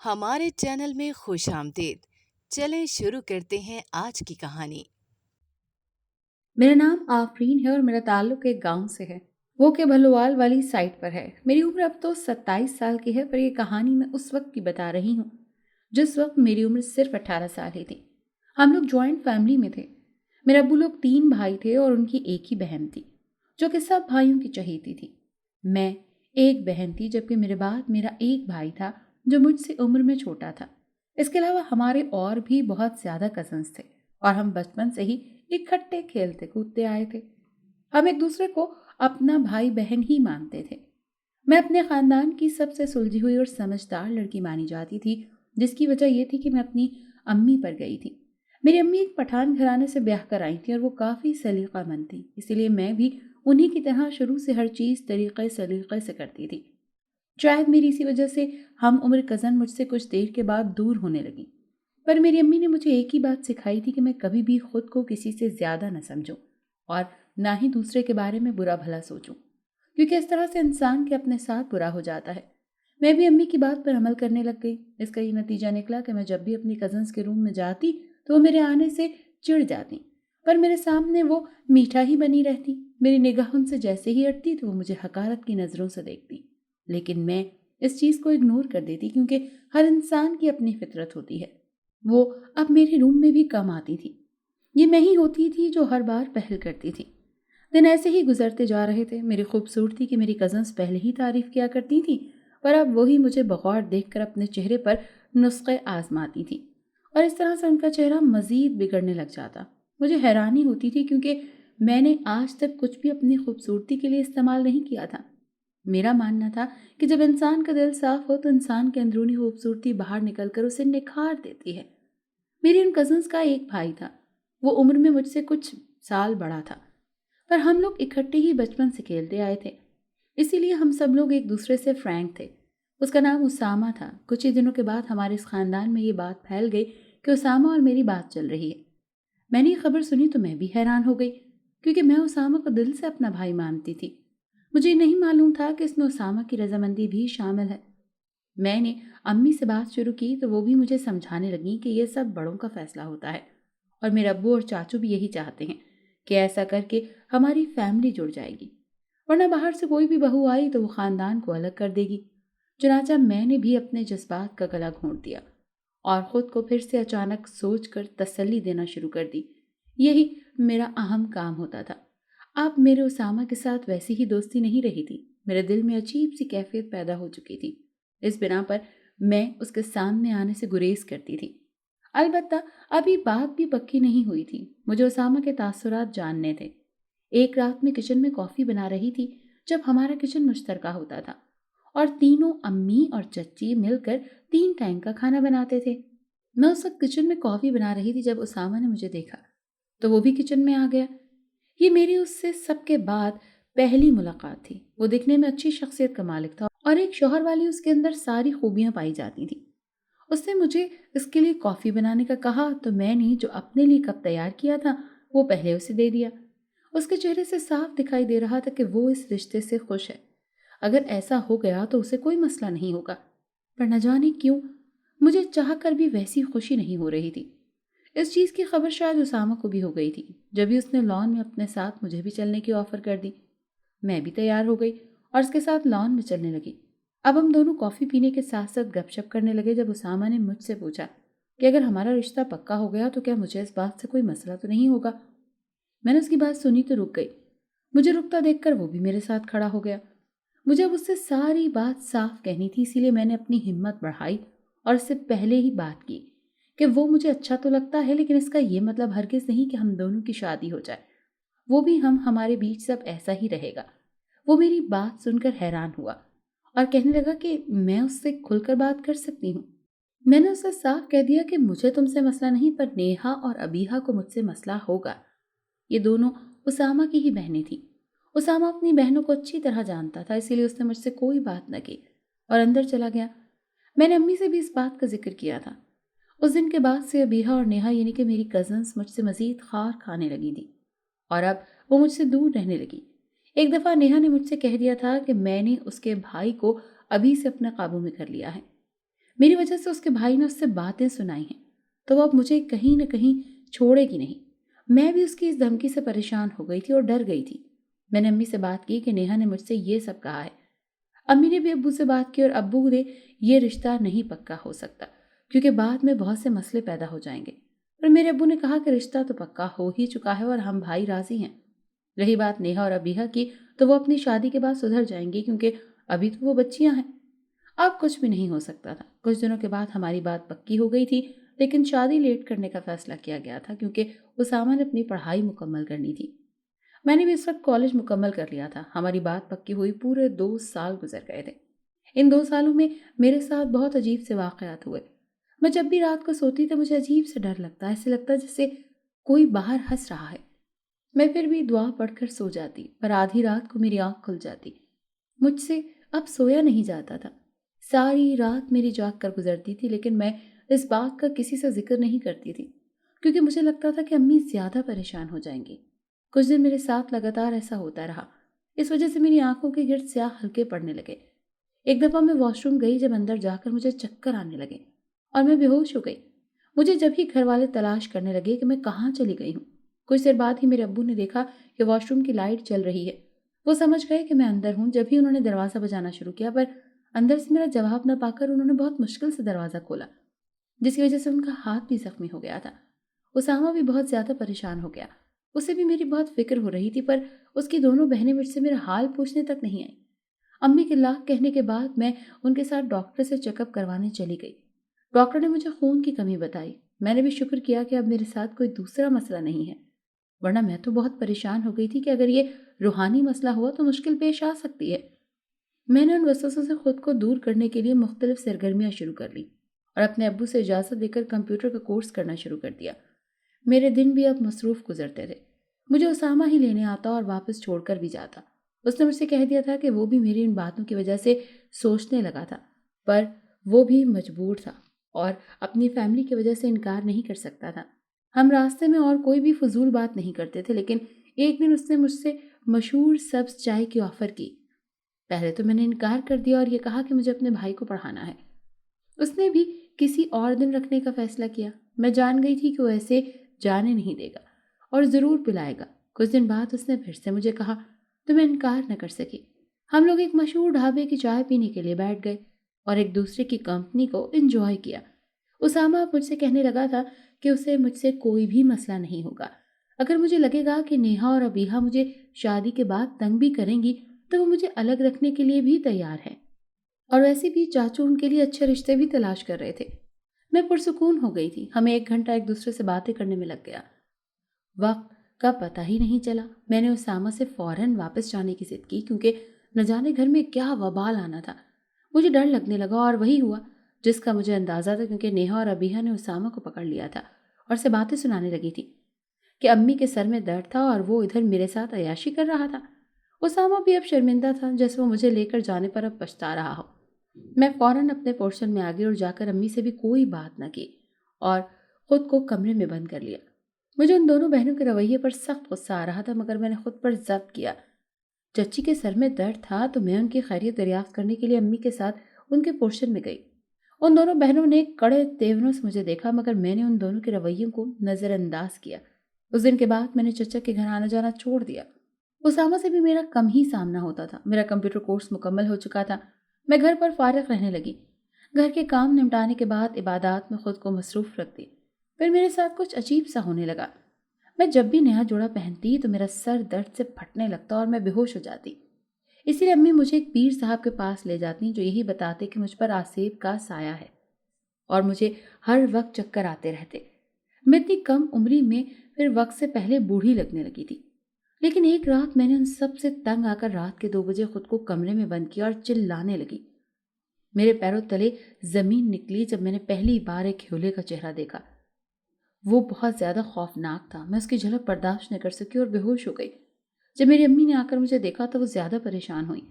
ہمارے چینل میں خوش آمدید۔ چلیں شروع کرتے ہیں آج کی کہانی۔ میرا نام آفرین ہے اور میرا تعلق ایک گاؤں سے ہے، وہ کہ بھلوال والی سائٹ پر ہے۔ میری عمر اب تو 27 سال کی ہے، پر یہ کہانی میں اس وقت کی بتا رہی ہوں جس وقت میری عمر صرف 18 سال ہی تھی۔ ہم لوگ جوائنٹ فیملی میں تھے۔ میرے ابو لوگ 3 بھائی تھے اور ان کی ایک ہی بہن تھی جو کہ سب بھائیوں کی چہیتی تھی۔ میں ایک بہن تھی، جبکہ میرے بعد میرا ایک بھائی تھا جو مجھ سے عمر میں چھوٹا تھا۔ اس کے علاوہ ہمارے اور بھی بہت زیادہ کزنس تھے اور ہم بچپن سے ہی اکٹھے کھیلتے کودتے آئے تھے۔ ہم ایک دوسرے کو اپنا بھائی بہن ہی مانتے تھے۔ میں اپنے خاندان کی سب سے سلجھی ہوئی اور سمجھدار لڑکی مانی جاتی تھی، جس کی وجہ یہ تھی کہ میں اپنی امی پر گئی تھی۔ میری امی ایک پٹھان گھرانے سے بیاہ کر آئی تھیں اور وہ کافی سلیقہ مند تھی، اسی لیے میں بھی انہی کی طرح شروع سے ہر چیز طریقے سلیقے سے کرتی تھی۔ شاید میری اسی وجہ سے ہم عمر کزن مجھ سے کچھ دیر کے بعد دور ہونے لگی، پر میری امی نے مجھے ایک ہی بات سکھائی تھی کہ میں کبھی بھی خود کو کسی سے زیادہ نہ سمجھوں اور نہ ہی دوسرے کے بارے میں برا بھلا سوچوں، کیونکہ اس طرح سے انسان کے اپنے ساتھ برا ہو جاتا ہے۔ میں بھی امی کی بات پر عمل کرنے لگ گئی۔ اس کا یہ نتیجہ نکلا کہ میں جب بھی اپنی کزنس کے روم میں جاتی تو وہ میرے آنے سے چڑ جاتی، پر میرے سامنے وہ میٹھا ہی بنی رہتی۔ میری نگاہ ان سے جیسے ہی ہٹتی تو وہ مجھے حقارت کی نظروں سے دیکھتی، لیکن میں اس چیز کو اگنور کر دیتی کیونکہ ہر انسان کی اپنی فطرت ہوتی ہے۔ وہ اب میرے روم میں بھی کم آتی تھی۔ یہ میں ہی ہوتی تھی جو ہر بار پہل کرتی تھی۔ دن ایسے ہی گزرتے جا رہے تھے۔ میری خوبصورتی کی میری کزنس پہلے ہی تعریف کیا کرتی تھی، پر اب وہی مجھے بغور دیکھ کر اپنے چہرے پر نسخے آزماتی تھی اور اس طرح سے ان کا چہرہ مزید بگڑنے لگ جاتا۔ مجھے حیرانی ہوتی تھی کیونکہ میں نے آج تک کچھ بھی اپنی خوبصورتی کے لیے استعمال نہیں کیا تھا۔ میرا ماننا تھا کہ جب انسان کا دل صاف ہو تو انسان کی اندرونی خوبصورتی باہر نکل کر اسے نکھار دیتی ہے۔ میری ان کزنس کا ایک بھائی تھا۔ وہ عمر میں مجھ سے کچھ سال بڑا تھا، پر ہم لوگ اکٹھے ہی بچپن سے کھیلتے آئے تھے، اسی لیے ہم سب لوگ ایک دوسرے سے فرینک تھے۔ اس کا نام اسامہ تھا۔ کچھ ہی دنوں کے بعد ہمارے اس خاندان میں یہ بات پھیل گئی کہ اسامہ اور میری بات چل رہی ہے۔ میں نے یہ خبر سنی تو میں بھی حیران ہو گئی، کیونکہ میں اسامہ کو دل سے اپنا بھائی مانتی تھی۔ مجھے نہیں معلوم تھا کہ اس میں اسامہ کی رضامندی بھی شامل ہے۔ میں نے امی سے بات شروع کی تو وہ بھی مجھے سمجھانے لگیں کہ یہ سب بڑوں کا فیصلہ ہوتا ہے اور میرے ابو اور چاچو بھی یہی چاہتے ہیں کہ ایسا کر کے ہماری فیملی جڑ جائے گی، ورنہ باہر سے کوئی بھی بہو آئی تو وہ خاندان کو الگ کر دے گی۔ چنانچہ میں نے بھی اپنے جذبات کا گلا گھونٹ دیا اور خود کو پھر سے اچانک سوچ کر تسلی دینا شروع کر دی۔ یہی میرا اہم کام ہوتا تھا۔ اب میرے اسامہ کے ساتھ ویسی ہی دوستی نہیں رہی تھی۔ میرے دل میں عجیب سی کیفیت پیدا ہو چکی تھی۔ اس بنا پر میں اس کے سامنے آنے سے گریز کرتی تھی۔ البتہ ابھی بات بھی پکی نہیں ہوئی تھی۔ مجھے اسامہ کے تاثرات جاننے تھے۔ ایک رات میں کچن میں کافی بنا رہی تھی جب ہمارا کچن مشترکہ ہوتا تھا اور تینوں امی اور چچی مل کر 3 ٹائم کا کھانا بناتے تھے۔ میں اس وقت کچن میں کافی بنا رہی تھی جب اسامہ نے مجھے دیکھا تو وہ بھی کچن میں آ گیا۔ یہ میری اس سے سب کے بعد پہلی ملاقات تھی۔ وہ دکھنے میں اچھی شخصیت کا مالک تھا اور ایک شوہر والی اس کے اندر ساری خوبیاں پائی جاتی تھیں۔ اس نے مجھے اس کے لیے کافی بنانے کا کہا تو میں نے جو اپنے لیے کپ تیار کیا تھا وہ پہلے اسے دے دیا۔ اس کے چہرے سے صاف دکھائی دے رہا تھا کہ وہ اس رشتے سے خوش ہے۔ اگر ایسا ہو گیا تو اسے کوئی مسئلہ نہیں ہوگا، پر نہ جانے کیوں مجھے چاہ کر بھی ویسی خوشی نہیں ہو رہی تھی۔ اس چیز کی خبر شاید اسامہ کو بھی ہو گئی تھی، جب ہی اس نے لان میں اپنے ساتھ مجھے بھی چلنے کی آفر کر دی۔ میں بھی تیار ہو گئی اور اس کے ساتھ لان میں چلنے لگی۔ اب ہم دونوں کافی پینے کے ساتھ ساتھ گپ شپ کرنے لگے جب اسامہ نے مجھ سے پوچھا کہ اگر ہمارا رشتہ پکا ہو گیا تو کیا مجھے اس بات سے کوئی مسئلہ تو نہیں ہوگا۔ میں نے اس کی بات سنی تو رک گئی۔ مجھے رکتا دیکھ کر وہ بھی میرے ساتھ کھڑا ہو گیا۔ مجھے اب اس سے ساری بات صاف کہنی تھی، اسی لیے میں نے اپنی ہمت بڑھائی اور اس سے پہلے ہی بات کی کہ وہ مجھے اچھا تو لگتا ہے، لیکن اس کا یہ مطلب ہرگز نہیں کہ ہم دونوں کی شادی ہو جائے۔ وہ بھی ہمارے بیچ سب ایسا ہی رہے گا۔ وہ میری بات سن کر حیران ہوا اور کہنے لگا کہ میں اس سے کھل کر بات کر سکتی ہوں۔ میں نے اسے صاف کہہ دیا کہ مجھے تم سے مسئلہ نہیں، پر نیہا اور ابیہا کو مجھ سے مسئلہ ہوگا۔ یہ دونوں اسامہ کی ہی بہنیں تھیں۔ اسامہ اپنی بہنوں کو اچھی طرح جانتا تھا، اسی لیے اس نے مجھ سے کوئی بات نہ کی اور اندر چلا گیا۔ میں نے امی سے بھی اس بات کا ذکر کیا تھا۔ اس دن کے بعد سے ابیہا اور نیہا یعنی کہ میری کزنس مجھ سے مزید خار کھانے لگی تھی اور اب وہ مجھ سے دور رہنے لگی۔ ایک دفعہ نیہا نے مجھ سے کہہ دیا تھا کہ میں نے اس کے بھائی کو ابھی سے اپنے قابو میں کر لیا ہے۔ میری وجہ سے اس کے بھائی نے اس سے باتیں سنائی ہیں، تو وہ اب مجھے کہیں نہ کہیں چھوڑے گی نہیں۔ میں بھی اس کی اس دھمکی سے پریشان ہو گئی تھی اور ڈر گئی تھی۔ میں نے امی سے بات کی کہ نیہا نے مجھ سے یہ سب کہا ہے۔ امی نے بھی ابو سے بات کی اور ابو نے یہ رشتہ نہیں پکا ہو سکتا کیونکہ بعد میں بہت سے مسئلے پیدا ہو جائیں گے، پر میرے ابو نے کہا کہ رشتہ تو پکا ہو ہی چکا ہے اور ہم بھائی راضی ہیں۔ رہی بات نیہا اور ابیہا کی، تو وہ اپنی شادی کے بعد سدھر جائیں گی کیونکہ ابھی تو وہ بچیاں ہیں۔ اب کچھ بھی نہیں ہو سکتا تھا۔ کچھ دنوں کے بعد ہماری بات پکی ہو گئی تھی، لیکن شادی لیٹ کرنے کا فیصلہ کیا گیا تھا کیونکہ اسامہ نے اپنی پڑھائی مکمل کرنی تھی۔ میں نے بھی اس وقت کالج مکمل کر لیا تھا۔ ہماری بات پکی ہوئی پورے 2 سال گزر گئے تھے۔ ان 2 سالوں میں میرے ساتھ بہت عجیب سے واقعات ہوئے۔ میں جب بھی رات کو سوتی تو مجھے عجیب سے ڈر لگتا، ایسے لگتا جیسے کوئی باہر ہنس رہا ہے۔ میں پھر بھی دعا پڑھ کر سو جاتی، پر آدھی رات کو میری آنکھ کھل جاتی۔ مجھ سے اب سویا نہیں جاتا تھا۔ ساری رات میری جاگ کر گزرتی تھی، لیکن میں اس بات کا کسی سے ذکر نہیں کرتی تھی کیونکہ مجھے لگتا تھا کہ امی زیادہ پریشان ہو جائیں گی۔ کچھ دن میرے ساتھ لگاتار ایسا ہوتا رہا۔ اس وجہ سے میری آنکھوں کے گرد سیاہ ہلکے پڑنے لگے۔ ایک دفعہ میں واش روم گئی، جب اندر جا کر مجھے چکر آنے لگے اور میں بے ہوش ہو گئی۔ مجھے جب ہی گھر والے تلاش کرنے لگے کہ میں کہاں چلی گئی ہوں۔ کچھ دیر بعد ہی میرے ابو نے دیکھا کہ واش روم کی لائٹ چل رہی ہے۔ وہ سمجھ گئے کہ میں اندر ہوں۔ جب ہی انہوں نے دروازہ بجانا شروع کیا، پر اندر سے میرا جواب نہ پا کر انہوں نے بہت مشکل سے دروازہ کھولا، جس کی وجہ سے ان کا ہاتھ بھی زخمی ہو گیا تھا۔ اسامہ بھی بہت زیادہ پریشان ہو گیا۔ اسے بھی میری بہت فکر ہو رہی تھی، پر اس کی دونوں بہنیں مجھ سے میرا حال پوچھنے تک نہیں آئیں۔ امی کے لاکھ کہنے کے بعد میں ان کے ساتھ ڈاکٹر سے چیک اپ کروانے چلی گئی۔ ڈاکٹر نے مجھے خون کی کمی بتائی۔ میں نے بھی شکر کیا کہ اب میرے ساتھ کوئی دوسرا مسئلہ نہیں ہے، ورنہ میں تو بہت پریشان ہو گئی تھی کہ اگر یہ روحانی مسئلہ ہوا تو مشکل پیش آ سکتی ہے۔ میں نے ان وسوسوں سے خود کو دور کرنے کے لیے مختلف سرگرمیاں شروع کر لی اور اپنے ابو سے اجازت لے کر کمپیوٹر کا کورس کرنا شروع کر دیا۔ میرے دن بھی اب مصروف گزرتے تھے۔ مجھے اسامہ ہی لینے آتا اور واپس چھوڑ کر بھی جاتا۔ اس نے مجھ سے کہہ دیا تھا کہ وہ بھی میری ان باتوں کی وجہ سے سوچنے لگا تھا، پر وہ بھی مجبور تھا اور اپنی فیملی کی وجہ سے انکار نہیں کر سکتا تھا۔ ہم راستے میں اور کوئی بھی فضول بات نہیں کرتے تھے، لیکن ایک دن اس نے مجھ سے مشہور سبز چائے کی آفر کی۔ پہلے تو میں نے انکار کر دیا اور یہ کہا کہ مجھے اپنے بھائی کو پڑھانا ہے۔ اس نے بھی کسی اور دن رکھنے کا فیصلہ کیا۔ میں جان گئی تھی کہ وہ ایسے جانے نہیں دے گا اور ضرور پلائے گا۔ کچھ دن بعد اس نے پھر سے مجھے کہا تو میں انکار نہ کر سکی۔ ہم لوگ ایک مشہور ڈھابے کی چائے پینے کے لیے بیٹھ گئے اور ایک دوسرے کی کمپنی کو انجوائے کیا۔ اسامہ مجھ سے کہنے لگا تھا کہ اسے مجھ سے کوئی بھی مسئلہ نہیں ہوگا۔ اگر مجھے لگے گا کہ نیہا اور ابیہا مجھے شادی کے بعد تنگ بھی کریں گی تو وہ مجھے الگ رکھنے کے لیے بھی تیار ہیں، اور ویسے بھی چاچو ان کے لیے اچھے رشتے بھی تلاش کر رہے تھے۔ میں پرسکون ہو گئی تھی۔ ہمیں 1 گھنٹہ ایک دوسرے سے باتیں کرنے میں لگ گیا۔ وقت کا پتہ ہی نہیں چلا۔ میں نے اسامہ سے فوراً واپس جانے کی ضد کی کیونکہ نہ جانے گھر میں کیا وبال آنا تھا۔ مجھے ڈر لگنے لگا اور وہی ہوا جس کا مجھے اندازہ تھا، کیونکہ نیہا اور ابیہا نے اسامہ کو پکڑ لیا تھا اور سے باتیں سنانے لگی تھی کہ امی کے سر میں درد تھا اور وہ ادھر میرے ساتھ عیاشی کر رہا تھا۔ اسامہ بھی اب شرمندہ تھا، جیسے وہ مجھے لے کر جانے پر اب پچھتا رہا ہو۔ میں فوراً اپنے پورشن میں آ گئی اور جا کر امی سے بھی کوئی بات نہ کی اور خود کو کمرے میں بند کر لیا۔ مجھے ان دونوں بہنوں کے رویے پر سخت غصہ آ رہا تھا، مگر میں نے خود پر ضبط کیا۔ چچی کے سر میں درد تھا تو میں ان کی خیریت دریافت کرنے کے لیے امی کے ساتھ ان کے پورشن میں گئی۔ ان دونوں بہنوں نے کڑے تیوروں سے مجھے دیکھا، مگر میں نے ان دونوں کے رویوں کو نظر انداز کیا۔ اس دن کے بعد میں نے چچا کے گھر آنا جانا چھوڑ دیا۔ اسامہ سے بھی میرا کم ہی سامنا ہوتا تھا۔ میرا کمپیوٹر کورس مکمل ہو چکا تھا۔ میں گھر پر فارغ رہنے لگی۔ گھر کے کام نمٹانے کے بعد عبادات میں خود کو مصروف رکھتی۔ پھر میرے ساتھ کچھ عجیب سا ہونے لگا۔ میں جب بھی نیا جوڑا پہنتی تو میرا سر درد سے پھٹنے لگتا اور میں بے ہوش ہو جاتی۔ اسی لیے امی مجھے ایک پیر صاحب کے پاس لے جاتی جو یہی بتاتے کہ مجھ پر آسیب کا سایہ ہے اور مجھے ہر وقت چکر آتے رہتے۔ میں اتنی کم عمری میں پھر وقت سے پہلے بوڑھی لگنے لگی تھی۔ لیکن ایک رات میں نے ان سب سے تنگ آ کر رات کے 2 بجے خود کو کمرے میں بند کیا اور چلانے لگی۔ میرے پیروں تلے زمین نکلی جب میں نے پہلی بار ایک ہیولے کا چہرہ دیکھا۔ وہ بہت زیادہ خوفناک تھا۔ میں اس کی جھلک برداشت نہ کر سکی اور بے ہوش ہو گئی۔ جب میری امی نے آ کر مجھے دیکھا تو وہ زیادہ پریشان ہوئی۔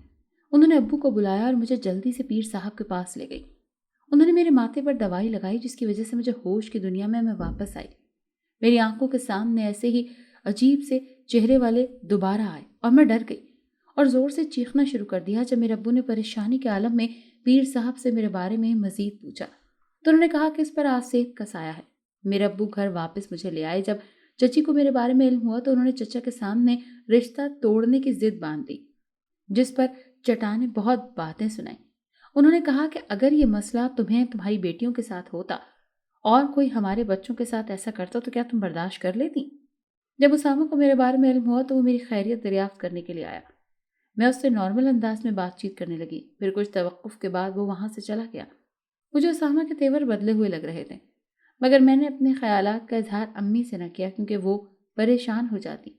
انہوں نے ابو کو بلایا اور مجھے جلدی سے پیر صاحب کے پاس لے گئی۔ انہوں نے میرے ماتھے پر دوائی لگائی جس کی وجہ سے مجھے ہوش کی دنیا میں واپس آئی۔ میری آنکھوں کے سامنے ایسے ہی عجیب سے چہرے والے دوبارہ آئے اور میں ڈر گئی اور زور سے چیخنا شروع کر دیا جب میرے ابو نے پریشانی کے عالم میں پیر صاحب سے میرے بارے میں مزید پوچھا تو انہوں نے کہا کہ اس پر آسیب کا سایہ ہے۔ میرے ابو گھر واپس مجھے لے آئے۔ جب چچی کو میرے بارے میں علم ہوا تو انہوں نے چچا کے سامنے رشتہ توڑنے کی ضد باندھ دی، جس پر چٹا نے بہت باتیں سنائیں۔ انہوں نے کہا کہ اگر یہ مسئلہ تمہیں تمہاری بیٹیوں کے ساتھ ہوتا اور کوئی ہمارے بچوں کے ساتھ ایسا کرتا تو کیا تم برداشت کر لیتی؟ جب اسامہ کو میرے بارے میں علم ہوا تو وہ میری خیریت دریافت کرنے کے لیے آیا۔ میں اس سے نارمل انداز میں بات چیت کرنے لگی۔ پھر کچھ توقف کے بعد وہ وہاں سے چلا گیا۔ مجھے اسامہ کے تیور بدلے ہوئے لگ رہے تھے، مگر میں نے اپنے خیالات کا اظہار امی سے نہ کیا کیونکہ وہ پریشان ہو جاتی۔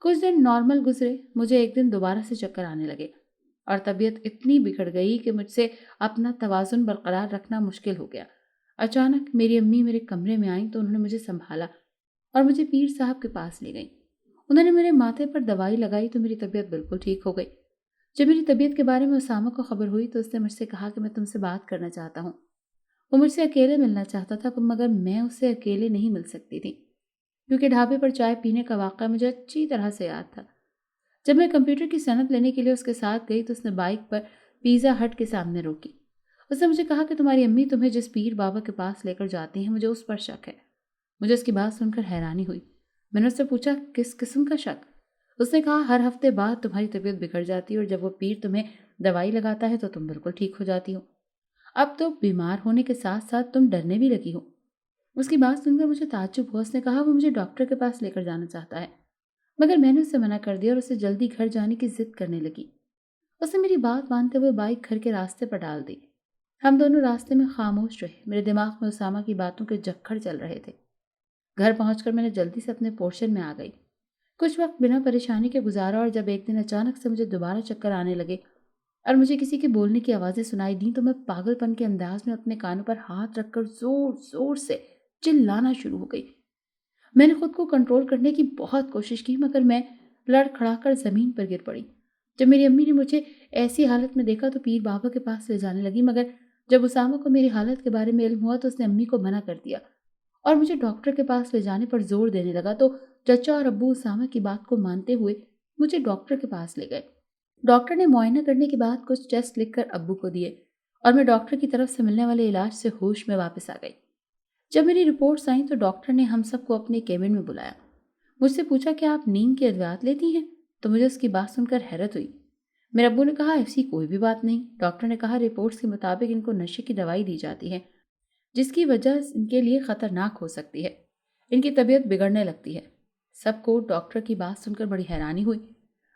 کچھ دن نارمل گزرے۔ مجھے ایک دن دوبارہ سے چکر آنے لگے اور طبیعت اتنی بگڑ گئی کہ مجھ سے اپنا توازن برقرار رکھنا مشکل ہو گیا۔ اچانک میری امی میرے کمرے میں آئیں تو انہوں نے مجھے سنبھالا اور مجھے پیر صاحب کے پاس لے گئیں۔ انہوں نے میرے ماتھے پر دوائی لگائی تو میری طبیعت بالکل ٹھیک ہو گئی۔ جب میری طبیعت کے بارے میں اسامہ کو خبر ہوئی تو اس نے مجھ سے کہا کہ میں تم سے بات کرنا چاہتا ہوں۔ وہ مجھ سے اکیلے ملنا چاہتا تھا مگر میں اس سے اکیلے نہیں مل سکتی تھی کیونکہ ڈھابے پر چائے پینے کا واقعہ مجھے اچھی طرح سے یاد تھا۔ جب میں کمپیوٹر کی سند لینے کے لیے اس کے ساتھ گئی تو اس نے بائک پر پیزا ہٹ کے سامنے روکی۔ اس نے مجھے کہا کہ تمہاری امی تمہیں جس پیر بابا کے پاس لے کر جاتی ہیں مجھے اس پر شک ہے۔ مجھے اس کی بات سن کر حیرانی ہوئی۔ میں نے اس سے پوچھا کس قسم کا شک؟ اس نے کہا ہر ہفتے بعد تمہاری طبیعت بگڑ جاتی ہے اور جب وہ پیر تمہیں دوائی لگاتا ہے تو تم بالکل ٹھیک ہو جاتی ہو۔ اب تو بیمار ہونے کے ساتھ ساتھ تم ڈرنے بھی لگی ہو۔ اس کی بات سن کر مجھے تعجب ہوا۔ اس نے کہا وہ مجھے ڈاکٹر کے پاس لے کر جانا چاہتا ہے، مگر میں نے اسے منع کر دیا اور اسے جلدی گھر جانے کی ضد کرنے لگی۔ اس نے میری بات مانتے ہوئے بائک گھر کے راستے پر ڈال دی۔ ہم دونوں راستے میں خاموش رہے۔ میرے دماغ میں اسامہ کی باتوں کے جکھڑ چل رہے تھے۔ گھر پہنچ کر میں نے جلدی سے اپنے پورشن میں آ گئی۔ کچھ وقت بنا پریشانی کے گزارا اور جب ایک دن اچانک سے مجھے دوبارہ چکر آنے لگے اور مجھے کسی کے بولنے کی آوازیں سنائی دیں تو میں پاگل پن کے انداز میں اپنے کانوں پر ہاتھ رکھ کر زور زور سے چلانا شروع ہو گئی۔ میں نے خود کو کنٹرول کرنے کی بہت کوشش کی مگر میں لڑکھڑا کر زمین پر گر پڑی۔ جب میری امی نے مجھے ایسی حالت میں دیکھا تو پیر بابا کے پاس لے جانے لگی، مگر جب اسامہ کو میری حالت کے بارے میں علم ہوا تو اس نے امی کو منع کر دیا اور مجھے ڈاکٹر کے پاس لے جانے پر زور دینے لگا۔ تو چچا اور ابو اسامہ کی بات کو مانتے ہوئے مجھے ڈاکٹر کے پاس لے گئے۔ ڈاکٹر نے معائنہ کرنے کے بعد کچھ ٹیسٹ لکھ کر ابو کو دیے اور میں ڈاکٹر کی طرف سے ملنے والے علاج سے ہوش میں واپس آ گئی۔ جب میری رپورٹس آئیں تو ڈاکٹر نے ہم سب کو اپنے کیبن میں بلایا۔ مجھ سے پوچھا کہ آپ نیند کی ادویات لیتی ہیں؟ تو مجھے اس کی بات سن کر حیرت ہوئی۔ میرے ابو نے کہا ایسی کوئی بھی بات نہیں۔ ڈاکٹر نے کہا رپورٹس کے مطابق ان کو نشے کی دوائی دی جاتی ہے جس کی وجہ ان کے لیے خطرناک ہو سکتی ہے، ان کی طبیعت بگڑنے لگتی ہے۔ سب کو ڈاکٹر کی بات سن کر بڑی حیرانی ہوئی۔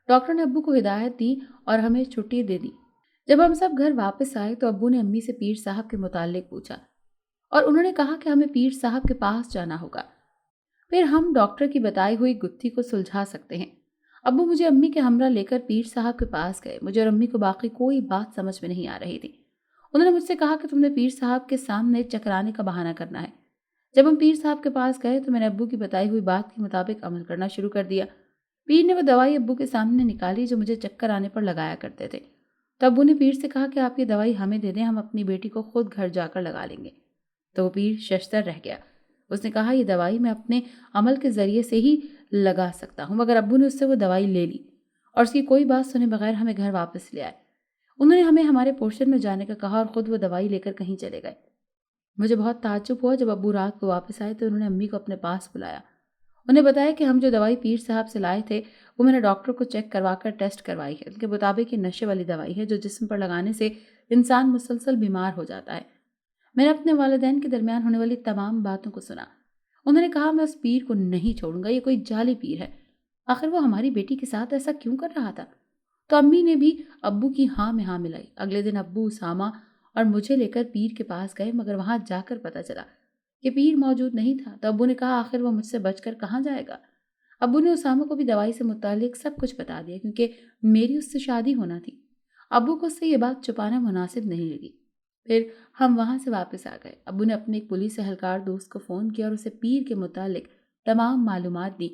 ڈاکٹر نے ابو کو ہدایت دی اور ہمیں چھٹی دے دی۔ جب ہم سب گھر واپس آئے تو ابو نے امی سے پیر صاحب کے متعلق پوچھا اور انہوں نے کہا کہ ہمیں پیر صاحب کے پاس جانا ہوگا، پھر ہم ڈاکٹر کی بتائی ہوئی گتھی کو سلجھا سکتے ہیں۔ ابو مجھے امی کے ہمراہ لے کر پیر صاحب کے پاس گئے۔ مجھے اور امی کو باقی کوئی بات سمجھ میں نہیں آ رہی تھی۔ انہوں نے مجھ سے کہا کہ تم نے پیر صاحب کے سامنے چکرانے کا بہانہ کرنا ہے۔ جب ہم پیر صاحب کے پاس گئے تو میں نے ابو کی بتائی ہوئی بات کے مطابق عمل کرنا شروع کر دیا۔ پیر نے وہ دوائی ابو کے سامنے نکالی جو مجھے چکر آنے پر لگایا کرتے تھے۔ تو ابو نے پیر سے کہا کہ آپ یہ دوائی ہمیں دے دیں، ہم اپنی بیٹی کو خود گھر جا کر لگا لیں گے۔ تو وہ پیر ششدر رہ گیا۔ اس نے کہا یہ دوائی میں اپنے عمل کے ذریعے سے ہی لگا سکتا ہوں، مگر ابو نے اس سے وہ دوائی لے لی اور اس کی کوئی بات سنے بغیر ہمیں گھر واپس لے آئے۔ انہوں نے ہمیں ہمارے پورشن میں جانے کا کہا اور خود وہ دوائی لے کر کہیں چلے گئے۔ مجھے بہت تعجب ہوا۔ جب ابو رات کو واپس آئے تو انہوں نے امی کو اپنے پاس بلایا۔ انہیں بتایا کہ ہم جو دوائی پیر صاحب سے لائے تھے وہ میں نے ڈاکٹر کو چیک کروا کر ٹیسٹ کروائی ہے۔ ان کے مطابق یہ نشے والی دوائی ہے جو جسم پر لگانے سے انسان مسلسل بیمار ہو جاتا ہے۔ میں نے اپنے والدین کے درمیان ہونے والی تمام باتوں کو سنا۔ انہوں نے کہا میں اس پیر کو نہیں چھوڑوں گا، یہ کوئی جعلی پیر ہے۔ آخر وہ ہماری بیٹی کے ساتھ ایسا کیوں کر رہا تھا؟ تو امی نے بھی ابو کی ہاں میں ہاں ملائی۔ اگلے دن ابو اسامہ اور مجھے لے کر پیر کے پاس گئے، مگر وہاں جا کر پتہ چلا کہ پیر موجود نہیں تھا۔ تو ابو نے کہا آخر وہ مجھ سے بچ کر کہاں جائے گا؟ ابو نے اسامہ کو بھی دوائی سے متعلق سب کچھ بتا دیا کیونکہ میری اس سے شادی ہونا تھی۔ ابو کو اس سے یہ بات چھپانا مناسب نہیں لگی۔ پھر ہم وہاں سے واپس آ گئے۔ ابو نے اپنے ایک پولیس اہلکار دوست کو فون کیا اور اسے پیر کے متعلق تمام معلومات دی۔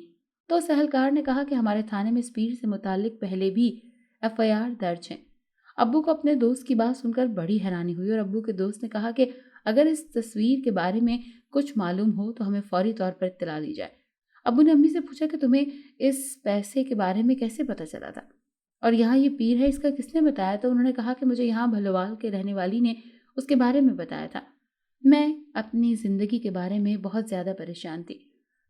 تو اس اہلکار نے کہا کہ ہمارے تھانے میں اس پیر سے متعلق پہلے بھی FIR درج ہیں۔ ابو کو اپنے دوست کی بات سن کر بڑی حیرانی ہوئی اور ابو کے دوست نے کہا کہ اگر اس تصویر کے بارے میں کچھ معلوم ہو تو ہمیں فوری طور پر اطلاع دی جائے۔ ابو نے امی سے پوچھا کہ تمہیں اس پیسے کے بارے میں کیسے پتہ چلا تھا؟ اور یہاں یہ پیر ہے، اس کا کس نے بتایا؟ تو انہوں نے کہا کہ مجھے یہاں بھلوال کے رہنے والی نے اس کے بارے میں بتایا تھا۔ میں اپنی زندگی کے بارے میں بہت زیادہ پریشان تھی،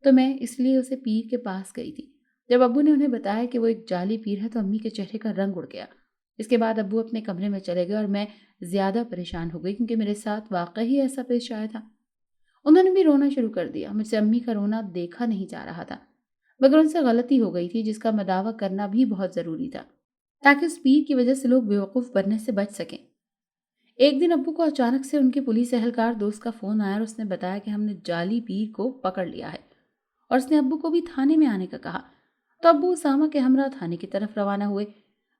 تو میں اس لیے اسے پیر کے پاس گئی تھی۔ جب ابو نے انہیں بتایا کہ وہ ایک جعلی پیر ہے تو امی کے چہرے کا رنگ اڑ گیا۔ اس کے بعد ابو اپنے کمرے میں چلے گئے اور میں زیادہ پریشان ہو گئی کیونکہ میرے ساتھ واقعی ایسا پیش آیا تھا۔ انہوں نے بھی رونا شروع کر دیا۔ مجھ سے امی کا رونا دیکھا نہیں جا رہا تھا، مگر ان سے غلطی ہو گئی تھی جس کا مداوع کرنا بھی بہت ضروری تھا تاکہ اس پیر کی وجہ سے لوگ بیوقوف بننے سے بچ سکیں۔ ایک دن ابو کو اچانک سے ان کے پولیس اہلکار دوست کا فون آیا اور اس نے بتایا کہ ہم نے جعلی پیر کو پکڑ لیا ہے، اور اس نے ابو کو بھی تھانے میں آنے کا کہا۔ تو ابو اسامہ کے ہمراہ تھانے کی طرف روانہ ہوئے،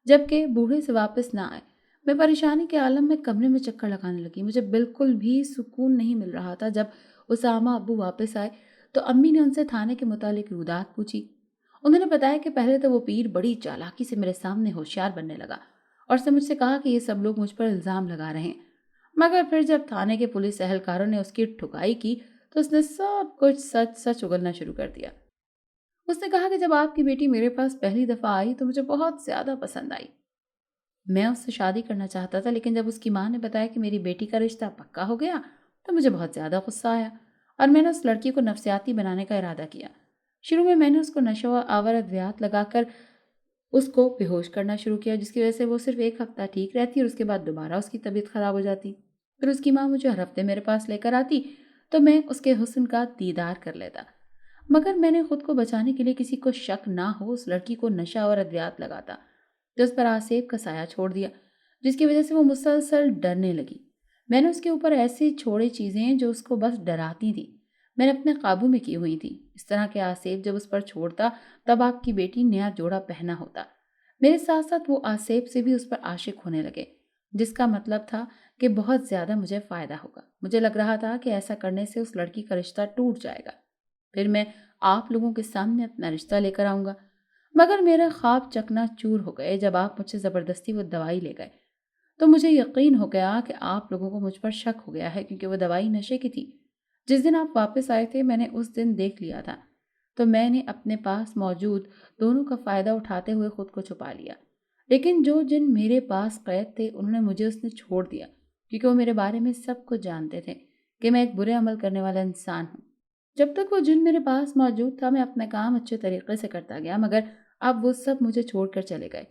جبکہ بوڑھے سے واپس نہ آئے۔ میں پریشانی کے عالم میں کمرے میں چکر لگانے لگی۔ مجھے بالکل بھی سکون نہیں مل رہا تھا۔ جب اسامہ ابو واپس آئے تو امی نے ان سے تھانے کے متعلق رودات پوچھی۔ انہوں نے بتایا کہ پہلے تو وہ پیر بڑی چالاکی سے میرے سامنے ہوشیار بننے لگا اور اس نے مجھ سے کہا کہ یہ سب لوگ مجھ پر الزام لگا رہے ہیں، مگر پھر جب تھانے کے پولیس اہلکاروں نے اس کی ٹھکائی کی تو اس نے سب کچھ سچ سچ اگلنا شروع کر دیا۔ اس نے کہا کہ جب آپ کی بیٹی میرے پاس پہلی دفعہ آئی تو مجھے بہت زیادہ پسند آئی۔ میں اس سے شادی کرنا چاہتا تھا، لیکن جب اس کی ماں نے بتایا کہ میری بیٹی کا رشتہ پکا ہو گیا تو مجھے بہت زیادہ غصہ آیا اور میں نے اس لڑکی کو نفسیاتی بنانے کا ارادہ کیا۔ شروع میں نے اس کو نشہ آور ادویات لگا کر اس کو بے ہوش کرنا شروع کیا، جس کی وجہ سے وہ صرف ایک ہفتہ ٹھیک رہتی اور اس کے بعد دوبارہ اس کی طبیعت خراب ہو جاتی۔ پھر اس کی ماں مجھے ہر ہفتے میرے پاس لے کر آتی تو میں اس کے حسن کا دیدار کر لیتا، مگر میں نے خود کو بچانے کے لیے کسی کو شک نہ ہو اس لڑکی کو نشہ اور ادویات لگاتا تو اس پر آسیب کا سایہ چھوڑ دیا، جس کی وجہ سے وہ مسلسل ڈرنے لگی۔ میں نے اس کے اوپر ایسی چھوڑی چیزیں جو اس کو بس ڈراتی تھی، میں نے اپنے قابو میں کی ہوئی تھی۔ اس طرح کے آسیب جب اس پر چھوڑتا تب آپ کی بیٹی نیا جوڑا پہنا ہوتا۔ میرے ساتھ ساتھ وہ آسیب سے بھی اس پر عاشق ہونے لگے، جس کا مطلب تھا کہ بہت زیادہ مجھے فائدہ ہوگا۔ مجھے لگ رہا تھا کہ ایسا کرنے سے اس لڑکی کا رشتہ ٹوٹ جائے گا، پھر میں آپ لوگوں کے سامنے اپنا رشتہ لے کر آؤں گا، مگر میرے خواب چکنا چور ہو گئے جب آپ مجھ سے زبردستی وہ دوائی لے گئے۔ تو مجھے یقین ہو گیا کہ آپ لوگوں کو مجھ پر شک ہو گیا ہے کیونکہ وہ دوائی نشے کی تھی۔ جس دن آپ واپس آئے تھے میں نے اس دن دیکھ لیا تھا، تو میں نے اپنے پاس موجود دونوں کا فائدہ اٹھاتے ہوئے خود کو چھپا لیا۔ لیکن جو جن میرے پاس قید تھے انہوں نے مجھے اس نے چھوڑ دیا کیونکہ وہ میرے بارے میں سب کچھ جانتے تھے کہ میں ایک برے عمل کرنے والا انسان ہوں۔ جب تک وہ جن میرے پاس موجود تھا میں اپنا کام اچھے طریقے سے کرتا گیا، مگر اب وہ سب مجھے چھوڑ کر چلے گئے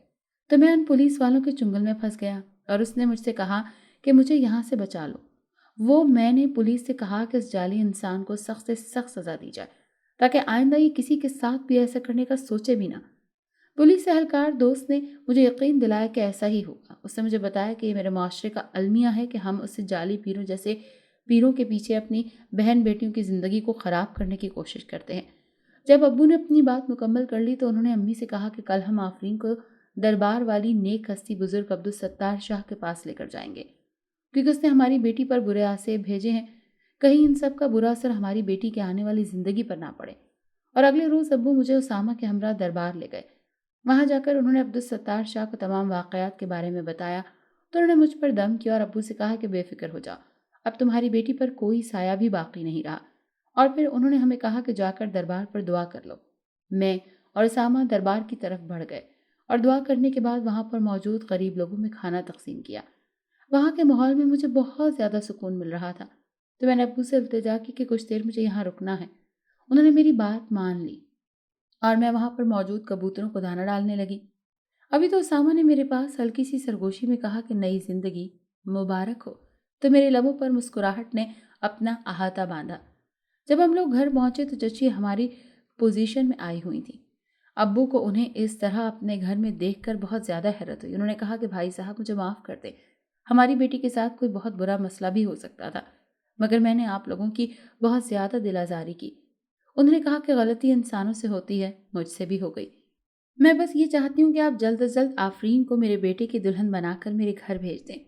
تو میں ان پولیس والوں کے چنگل میں پھنس گیا اور اس نے مجھ سے کہا کہ مجھے یہاں سے بچا لو۔ میں نے پولیس سے کہا کہ اس جعلی انسان کو سخت سے سخت سزا دی جائے تاکہ آئندہ یہ کسی کے ساتھ بھی ایسا کرنے کا سوچے بھی نہ۔ پولیس اہلکار دوست نے مجھے یقین دلایا کہ ایسا ہی ہوگا۔ اس نے مجھے بتایا کہ یہ میرے معاشرے کا المیہ ہے کہ ہم اسے جعلی پیروں جیسے پیروں کے پیچھے اپنی بہن بیٹیوں کی زندگی کو خراب کرنے کی کوشش کرتے ہیں۔ جب ابو نے اپنی بات مکمل کر لی تو انہوں نے امی سے کہا کہ کل ہم آفرین کو دربار والی نیک ہستی بزرگ عبدالستار شاہ کے پاس لے کر جائیں گے، کیونکہ اس نے ہماری بیٹی پر برے آسیب بھیجے ہیں، کہیں ان سب کا برا اثر ہماری بیٹی کے آنے والی زندگی پر نہ پڑے۔ اور اگلے روز ابو مجھے اسامہ کے ہمراہ دربار لے گئے۔ وہاں جا کر انہوں نے عبدالستار شاہ کو تمام واقعات کے بارے میں بتایا تو انہوں نے مجھ پر دم کیا اور ابو سے کہا کہ بے فکر ہو جاؤ، اب تمہاری بیٹی پر کوئی سایہ بھی باقی نہیں رہا۔ اور پھر انہوں نے ہمیں کہا کہ جا کر دربار پر دعا کر لو۔ میں اور اسامہ دربار کی طرف بڑھ گئے اور دعا کرنے کے بعد وہاں پر موجود غریب لوگوں میں کھانا تقسیم کیا۔ وہاں کے ماحول میں مجھے بہت زیادہ سکون مل رہا تھا، تو میں نے ابو سے التجا کی کہ کچھ دیر مجھے یہاں رکنا ہے۔ انہوں نے میری بات مان لی اور میں وہاں پر موجود کبوتروں کو دانہ ڈالنے لگی۔ ابھی تو اسامہ نے میرے پاس ہلکی سی سرگوشی میں کہا کہ نئی زندگی مبارک ہو، تو میرے لبوں پر مسکراہٹ نے اپنا احاطہ باندھا۔ جب ہم لوگ گھر پہنچے تو چچی ہماری پوزیشن میں آئی ہوئی تھی۔ ابو کو انہیں اس طرح اپنے گھر میں دیکھ کر بہت زیادہ حیرت ہوئی۔ انہوں نے کہا کہ بھائی صاحب مجھے معاف کر دیں، ہماری بیٹی کے ساتھ کوئی بہت برا مسئلہ بھی ہو سکتا تھا، مگر میں نے آپ لوگوں کی بہت زیادہ دل آزاری کی۔ انہوں نے کہا کہ غلطی انسانوں سے ہوتی ہے، مجھ سے بھی ہو گئی۔ میں بس یہ چاہتی ہوں کہ آپ جلد از جلد آفرین کو میرے بیٹے کی دلہن بنا کر میرے گھر بھیج دیں۔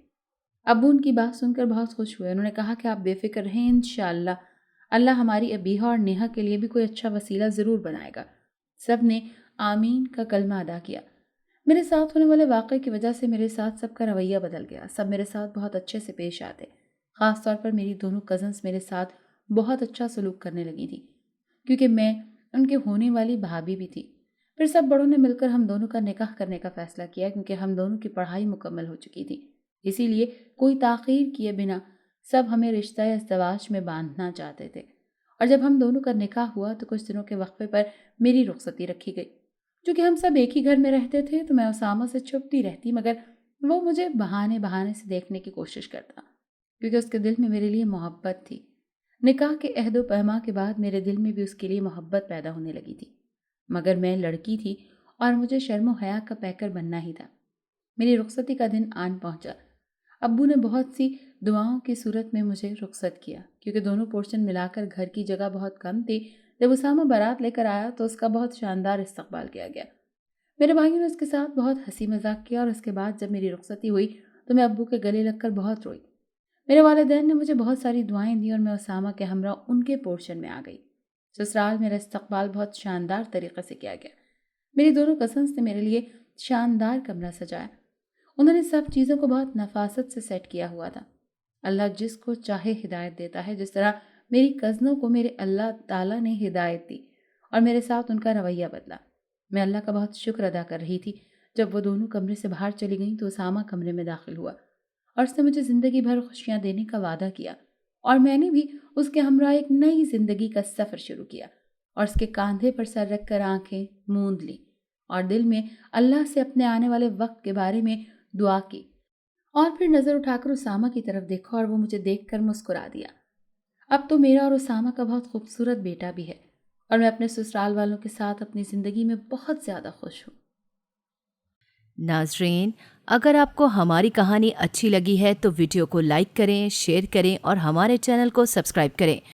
ابو ان کی بات سن کر بہت خوش ہوئے۔ انہوں نے کہا کہ آپ بے فکر رہیں، انشاءاللہ اللہ ہماری ابیہا اور نیہا کے لیے بھی کوئی اچھا وسیلہ ضرور بنائے گا۔ سب نے آمین کا کلمہ ادا کیا۔ میرے ساتھ ہونے والے واقعے کی وجہ سے میرے ساتھ سب کا رویہ بدل گیا۔ سب میرے ساتھ بہت اچھے سے پیش آتے، خاص طور پر میری دونوں کزنس میرے ساتھ بہت اچھا سلوک کرنے لگی تھی کیونکہ میں ان کے ہونے والی بھابھی بھی تھی۔ پھر سب بڑوں نے مل کر ہم دونوں کا نکاح کرنے کا فیصلہ کیا کیونکہ ہم دونوں کی پڑھائی مکمل ہو چکی تھی، اسی لیے کوئی تاخیر کیے بنا سب ہمیں رشتہ ازدواج میں باندھنا چاہتے تھے۔ اور جب ہم دونوں کا نکاح ہوا تو کچھ دنوں کے وقفے پر میری رخصتی رکھی گئی۔ چونکہ ہم سب ایک ہی گھر میں رہتے تھے تو میں اسامہ سے چھپتی رہتی، مگر وہ مجھے بہانے سے دیکھنے کی کوشش کرتا کیونکہ اس کے دل میں میرے لیے محبت تھی۔ نکاح کے عہد و پیما کے بعد میرے دل میں بھی اس کے لیے محبت پیدا ہونے لگی تھی، مگر میں لڑکی تھی اور مجھے شرم و حیا کا پیکر بننا ہی تھا۔ میری رخصتی کا دن آن پہنچا۔ ابو نے بہت سی دعاؤں کی صورت میں مجھے رخصت کیا کیونکہ دونوں پورشن ملا کر گھر کی جگہ بہت کم تھی۔ جب اسامہ بارات لے کر آیا تو اس کا بہت شاندار استقبال کیا گیا۔ میرے بھائیوں نے اس کے ساتھ بہت ہنسی مذاق کیا اور اس کے بعد جب میری رخصتی ہوئی تو میں ابو کے گلے لگ کر بہت روئی۔ میرے والدین نے مجھے بہت ساری دعائیں دی اور میں اسامہ کے ہمراہ ان کے پورشن میں آ گئی۔ سسرال میرا استقبال بہت شاندار طریقے سے کیا گیا۔ میری دونوں کزنس نے میرے لیے شاندار کمرہ سجایا۔ انہوں نے سب چیزوں کو بہت نفاست سے سیٹ کیا ہوا تھا۔ اللہ جس کو چاہے ہدایت دیتا ہے، جس طرح میری کزنوں کو میرے اللہ تعالیٰ نے ہدایت دی اور میرے ساتھ ان کا رویہ بدلا۔ میں اللہ کا بہت شکر ادا کر رہی تھی۔ جب وہ دونوں کمرے سے باہر چلی گئیں تو اسامہ کمرے میں داخل ہوا اور اس نے مجھے زندگی بھر خوشیاں دینے کا وعدہ کیا اور میں نے بھی اس کے ہمراہ ایک نئی زندگی کا سفر شروع کیا اور اس کے کاندھے پر سر رکھ کر آنکھیں موند لی اور دل میں اللہ سے اپنے آنے والے وقت کے بارے میں دعا کی اور پھر نظر اٹھا کر اسامہ کی طرف دیکھا اور وہ مجھے دیکھ کر مسکرا دیا۔ اب تو میرا اور اسامہ کا بہت خوبصورت بیٹا بھی ہے اور میں اپنے سسرال والوں کے ساتھ اپنی زندگی میں بہت زیادہ خوش ہوں۔ ناظرین، اگر آپ کو ہماری کہانی اچھی لگی ہے تو ویڈیو کو لائک کریں، شیئر کریں اور ہمارے چینل کو سبسکرائب کریں۔